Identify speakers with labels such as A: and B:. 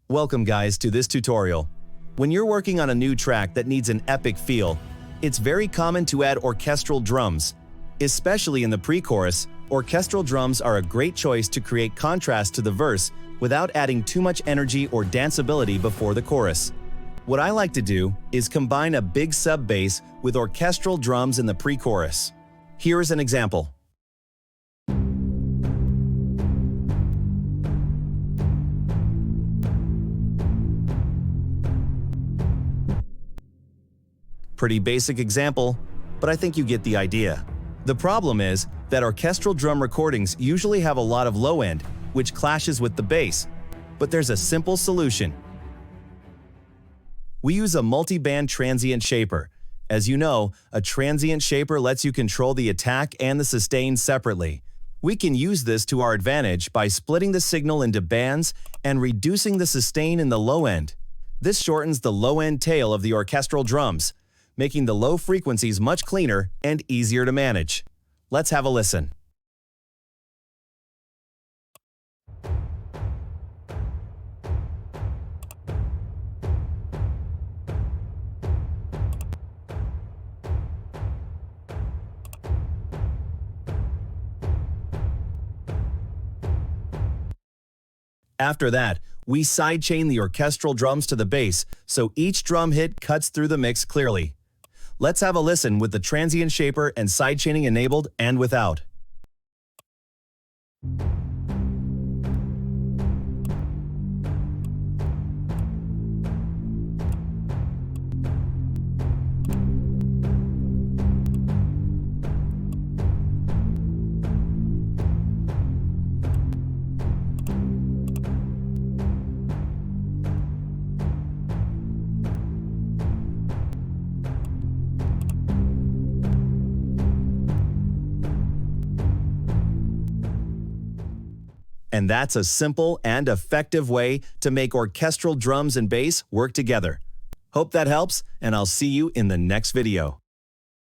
A: Welcome guys to this tutorial. When you're working on a new track that needs an epic feel, it's very common to add orchestral drums. Especially in the pre-chorus, orchestral drums are a great choice to create contrast to the verse without adding too much energy or danceability before the chorus. What I like to do is combine a big sub-bass with orchestral drums in the pre-chorus. Here is an example. Pretty basic example, but I think you get the idea. The problem is that orchestral drum recordings usually have a lot of low end, which clashes with the bass. But there's a simple solution. We use a multiband transient shaper. As you know, a transient shaper lets you control the attack and the sustain separately. We can use this to our advantage by splitting the signal into bands and reducing the sustain in the low end. This shortens the low end tail of the orchestral drums, making the low frequencies much cleaner and easier to manage. Let's have a listen. After that, we sidechain the orchestral drums to the bass so each drum hit cuts through the mix clearly. Let's have a listen with the transient shaper and sidechaining enabled and without. And that's a simple and effective way to make orchestral drums and bass work together. Hope that helps, and I'll see you in the next video.